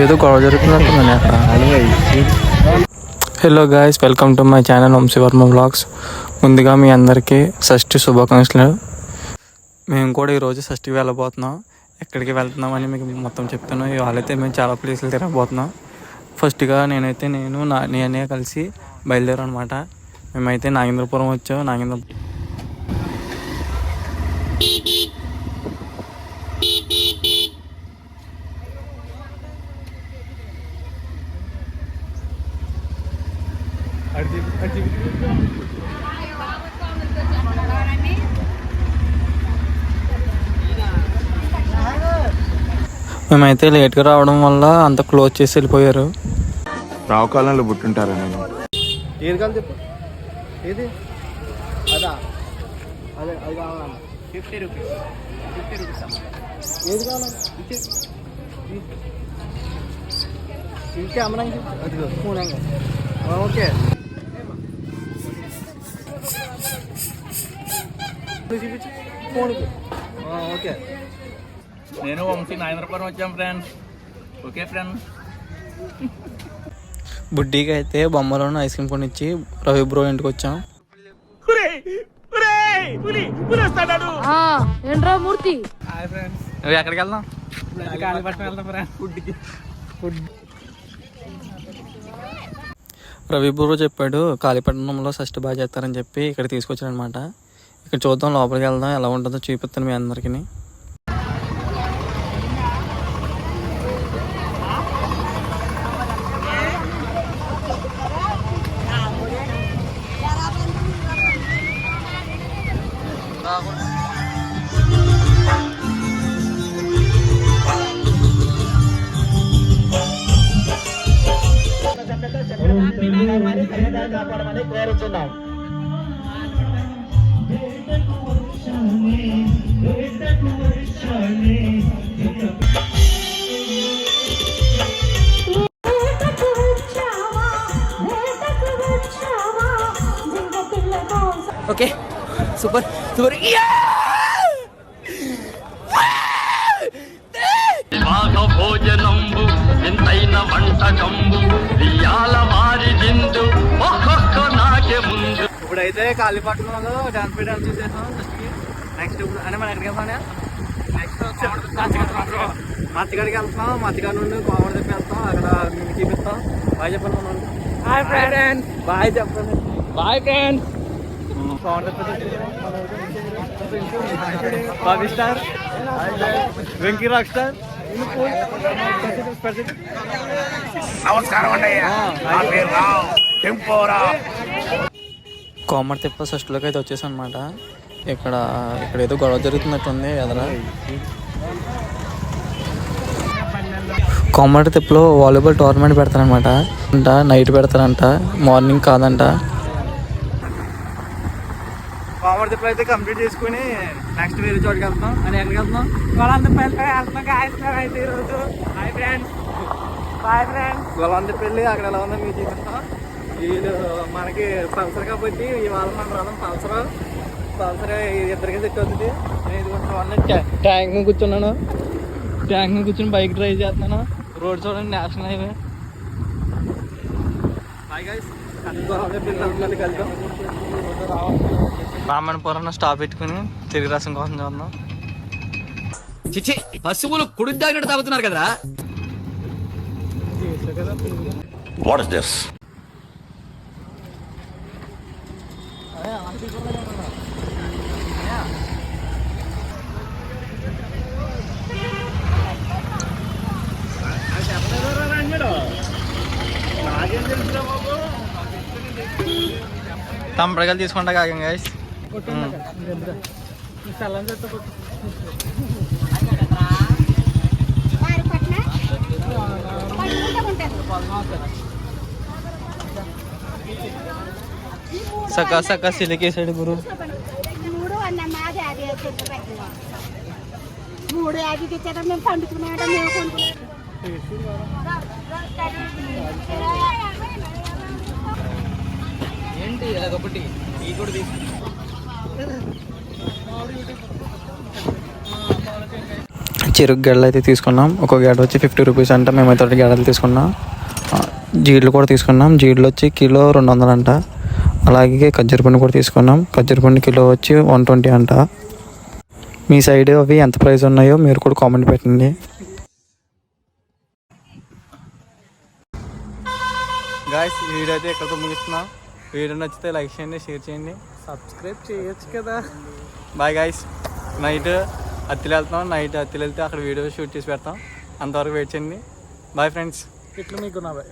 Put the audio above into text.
ఏదో గొడవ జరుగుతున్నట్టుందండి అక్కడ. Hello guys, welcome to my channel వంశీవర్మ vlogs. ముందుగా మీ అందరికీ షష్ఠి శుభాకాంక్షలు. మేము కూడా ఈరోజు షష్ఠికి వెళ్ళబోతున్నాం. ఎక్కడికి వెళ్తున్నామని మీకు మొత్తం చెప్తాను. ఇవాళైతే మేము చాలా ప్లేసులు తిరగబోతున్నాం. ఫస్ట్గా నేనే కలిసి బయలుదేరాం అనమాట. మేమైతే నాగేంద్రపురం వచ్చాం. మేమైతే లేట్గా రావడం వల్ల అంత క్లోజ్ చేసి వెళ్ళిపోయారు. రావుకాలంలో పుట్టుంటారా నేను? ఏది కావాలి చెప్పు. ఏది అదా? అదే అది కావాలన్నా 50 రూపీస్. ఏది కావాలన్నా ఇంకే అమ్మడానికి అది ఫోన్ ఓకే. చూపించు ఫోన్కి. ఓకే. నేను వంశీ నాగేంద్రపురం వచ్చాం ఫ్రెండ్స్. Okay friends. బుడ్డీకి అయితే బొమ్మలోనే ఐస్ క్రీమ్ కొనిచ్చి రవి బ్రో ఇంటికి వచ్చాం. ఏంట్రా మూర్తి? నువ్వు ఎక్కడికి వెళ్దాం? రవి బ్రో చెప్పాడు కాళీపట్నంలో షష్ఠి బాగా చేస్తారని చెప్పి ఇక్కడ తీసుకొచ్చాడు అనమాట. ఇక్కడ చూద్దాం, లోపలికి వెళ్దాం, ఎలా ఉంటుందో చూపిస్తాను మీ అందరికీ. కోరుతున్నాం. Okay, super super. భోజనంబు ఎంతైన వంటకంబు ఇయాల వారి జిందు ఒక్కొక్క నాకే ముందు. ఇప్పుడైతే కాళీపట్నంలో డాన్స్ చూసేసాం. నెక్స్ట్ ఇప్పుడు అంటే మనం ఎక్కడికి వెళ్తాం? నెక్స్ట్ మత్తిగడికి వెళ్తున్నాం. మత్తిగడి నుండి కోమడి దగ్గరికి వెళ్తాం. అక్కడ మేము చూపిస్తాం. బాయ్ చెప్పండి. Hi friends. బాయ్ చెప్పండి. Bye friends. Bobby star, Venky rock star. నమస్కారం అండి. కోమటి తిప్ప షష్ఠిలోకి అయితే వచ్చేసాం అనమాట. ఇక్కడ ఏదో గొడవ జరుగుతున్నట్టుంది ఎదరా. కోమటి తిప్పలో వాలీబాల్ టోర్నమెంట్ పెడతారనమాట. నైట్ పెడతారంట, మార్నింగ్ కాదంట. కోమటి తిప్పలు అయితే కంప్లీట్ చేసుకుని నెక్స్ట్ వేరే చోటుకి వెళ్తాం. అని ఎక్కడికి వెళ్తాం? గొలంతపల్లి అయితే ఈరోజు. Hi friends. Bye friends. Golantapalli అక్కడ ఎలా ఉందో మీకు చూపిస్తాం. వీళ్ళు మనకి పల్సర్ కాబట్టి ఇవాళ మన రథం పల్సర్ ఇద్దరికి సెట్ అవుతుంది. నేను ఇది కొంచెం ట్యాంక్ మీద కూర్చున్నాను. ట్యాంక్ మీద కూర్చొని బైక్ డ్రైవ్ చేస్తున్నాను. రోడ్ చూడండి, నేషనల్ హైవే. హాయ్ గైస్, వెళ్తాం. రామణపురం స్టాప్ పెట్టుకుని తిరిగి రసం కోసం చూద్దాం. చిచి, పశువులు కుడిదాగినట్టు తాగుతున్నారు కదరా. What is this? తంపడగలు తీసుకుంటా కాగం గైస్. సకా సిలికేసాడు గురు. మూడు అది తెచ్చాక మేము పండుకున్నాక మేము కొనుక్కున్నాం. ఏంటి అదొకటి ఈ కూడా చెరుకు గెడలు అయితే తీసుకున్నాం. ఒక గెడ వచ్చి 50 రూపీస్ అంట. మేమైతే 2 గెడలు తీసుకున్నాం. జీడ్లు కూడా తీసుకున్నాం. జీడ్లు వచ్చి కిలో 200 అంట. అలాగే ఖర్జూర పండు కూడా తీసుకున్నాం. ఖర్జూర పండు కిలో వచ్చి 120 అంట. మీ సైడ్ అవి ఎంత ప్రైస్ ఉన్నాయో మీరు కూడా కామెంట్ పెట్టండి. గాయస్ ఈ వీడియో అయితే ఎక్కడితో ముగిస్తున్నాం. వీడియో నచ్చితే లైక్ చేయండి, షేర్ చేయండి, సబ్స్క్రైబ్ చేయొచ్చు కదా. Bye guys. నైట్ అత్తిలి వెళ్తున్నాం. నైట్ అత్తిలి వెళ్తే అక్కడ వీడియో షూట్ చేసి పెడతాం. అంతవరకు వెయిట్ చేయండి. Bye friends. ఇట్లా మీకు నా బాయ్.